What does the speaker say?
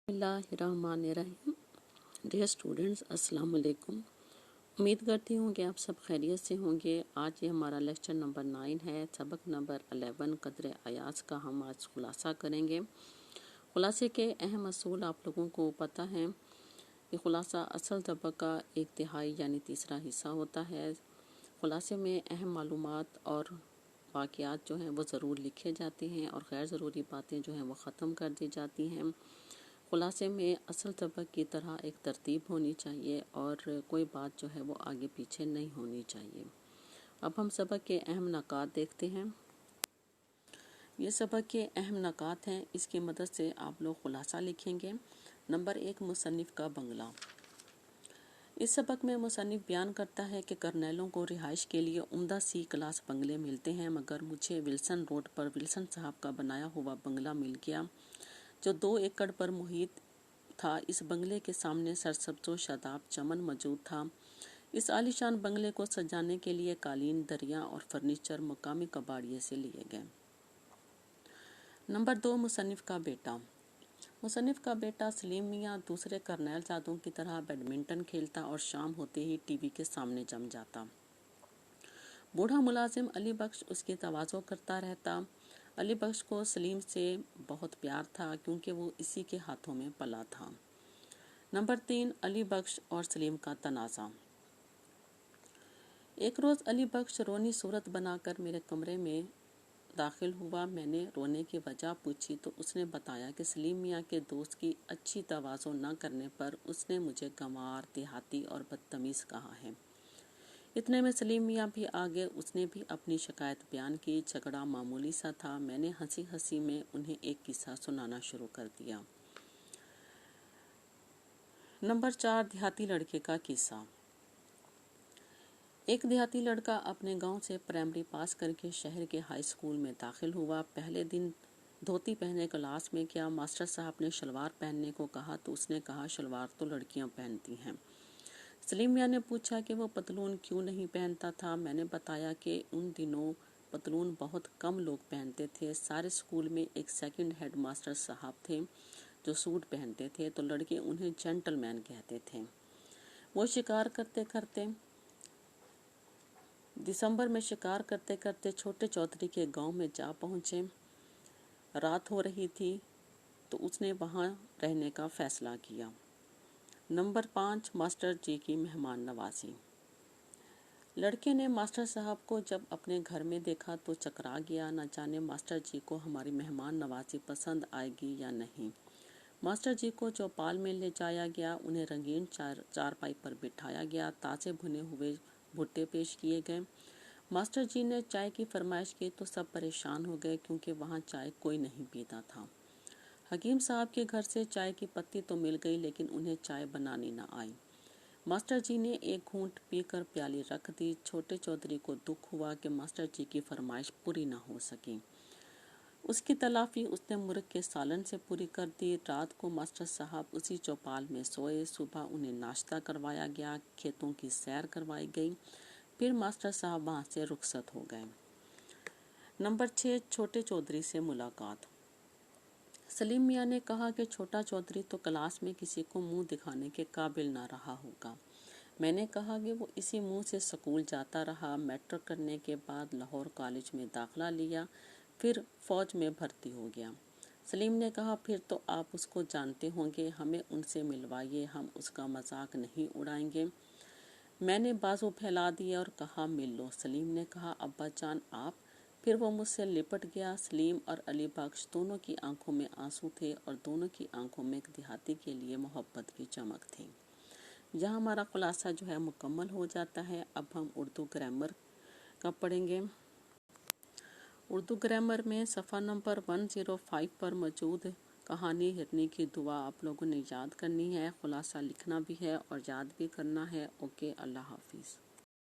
बिस्मिल्लाहिर्रहमानिर्रहीम। Dear students, अस्सलाम वालेकुम। उम्मीद करती हूँ कि आप सब खैरियत से होंगे। आज ये हमारा लेक्चर नंबर 9 है, सबक नंबर 11 कदर अयाज का हम आज खुलासा करेंगे। खुलासे के अहम असूल आप लोगों को पता है कि खुलासा असल सबक का 1/3 यानी तीसरा हिस्सा होता है। खुलासे में अहम मालूमात और वाक़यात जो हैं वो ज़रूर लिखे जाते हैं और गैर ज़रूरी बातें जो हैं वो ख़त्म कर दी जाती हैं। खुलासे में असल सबक की तरह एक तरतीब होनी चाहिए और कोई बात जो है वो आगे पीछे नहीं होनी चाहिए। अब हम सबक के अहम नकात देखते हैं। ये सबक के अहम नकात हैं, इसकी मदद से आप लोग खुलासा लिखेंगे। नंबर 1, मुसन्निफ़ का बंगला। इस सबक में मुसन्निफ़ बयान करता है कि करनैलों को रिहाइश के लिए उम्दा सी क्लास बंगले मिलते हैं, मगर मुझे विल्सन रोड पर विल्सन साहब का बनाया हुआ बंगला मिल गया जो 2 एकड़ पर मुहित था। इस बंगले के सामने सरसब्ज़ो शादाब चमन मौजूद था। इस आलीशान बंगले को सजाने के लिए कालीन, दरिया और फर्नीचर मकामी कबाड़िए से लिए गए। नंबर 2, मुसन्निफ़ का बेटा। मुसन्निफ़ का बेटा सलीम मियाँ दूसरे करनैल ज़ादों की तरह बैडमिंटन खेलता और शाम होते ही टीवी के सामने जम जाता। बूढ़ा मुलाजिम अली बख्श उसकी तवाज़ो करता रहता। अली बख्श को सलीम से बहुत प्यार था क्योंकि वो इसी के हाथों में पला था। नंबर 3, अली बख्श और सलीम का तनाज़ा। एक रोज़ अली बख्श रोनी सूरत बनाकर मेरे कमरे में दाखिल हुआ। मैंने रोने की वजह पूछी तो उसने बताया कि सलीम मियाँ के दोस्त की अच्छी तवाज़ो न करने पर उसने मुझे गंवार, देहाती और बदतमीज़ कहा है। इतने में सलीम मियाँ भी आ गए। उसने भी अपनी शिकायत बयान की। झगड़ा मामूली सा था। मैंने हंसी हंसी में उन्हें एक किस्सा सुनाना शुरू कर दिया। नंबर 4, देहाती लड़के का किस्सा। एक देहाती लड़का अपने गांव से प्राइमरी पास करके शहर के हाई स्कूल में दाखिल हुआ। पहले दिन धोती पहने क्लास में गया। मास्टर साहब ने शलवार पहनने को कहा तो उसने कहा शलवार तो लड़कियां पहनती हैं। सलीम मियाँ ने पूछा कि वो पतलून क्यों नहीं पहनता था। मैंने बताया कि उन दिनों पतलून बहुत कम लोग पहनते थे। सारे स्कूल में एक सेकंड हेड मास्टर साहब थे जो सूट पहनते थे, तो लड़के उन्हें जेंटलमैन कहते थे। वो शिकार करते करते दिसंबर में शिकार करते करते छोटे चौधरी के गांव में जा पहुंचे। रात हो रही थी तो उसने वहां रहने का फैसला किया। नंबर 5, मास्टर जी की मेहमान नवाजी। लड़के ने मास्टर साहब को जब अपने घर में देखा तो चकरा गया। न जाने मास्टर जी को हमारी मेहमान नवाजी पसंद आएगी या नहीं। मास्टर जी को चौपाल में ले जाया गया। उन्हें रंगीन चारपाई पर बिठाया गया। ताज़े भुने हुए भुट्टे पेश किए गए। मास्टर जी ने चाय की फरमाइश की तो सब परेशान हो गए क्योंकि वहाँ चाय कोई नहीं पीता था। हकीम साहब के घर से चाय की पत्ती तो मिल गई लेकिन उन्हें चाय बनानी न आई। मास्टर जी ने एक घूंट पीकर प्याली रख दी। छोटे चौधरी को दुख हुआ कि मास्टर जी की फरमाइश पूरी न हो सकी। उसकी तलाफी उसने मुर्ग के सालन से पूरी कर दी। रात को मास्टर साहब उसी चौपाल में सोए। सुबह उन्हें नाश्ता करवाया गया, खेतों की सैर करवाई गई, फिर मास्टर साहब वहाँ से रुखसत हो गए। नंबर 6, छोटे चौधरी से मुलाकात। सलीम मियाँ ने कहा कि छोटा चौधरी तो क्लास में किसी को मुंह दिखाने के काबिल ना रहा होगा। मैंने कहा कि वो इसी मुंह से स्कूल जाता रहा। मैट्रिक करने के बाद लाहौर कॉलेज में दाखिला लिया, फिर फौज में भर्ती हो गया। सलीम ने कहा फिर तो आप उसको जानते होंगे, हमें उनसे मिलवाइए, हम उसका मजाक नहीं उड़ाएंगे। मैंने बाजू फैला दिया और कहा मिल लो। सलीम ने कहा अब्बा जान आप। फिर वो मुझसे लिपट गया। सलीम और अली बख्श दोनों की आंखों में आंसू थे और दोनों की आंखों में एक देहाती के लिए मोहब्बत की चमक थी। यहाँ हमारा खुलासा जो है मुकम्मल हो जाता है। अब हम उर्दू ग्रामर का पढ़ेंगे। उर्दू ग्रामर में सफ़ा नंबर 105 पर मौजूद कहानी हिरनी की दुआ आप लोगों ने याद करनी है। खुलासा लिखना भी है और याद भी करना है। ओके, अल्लाह हाफिज़।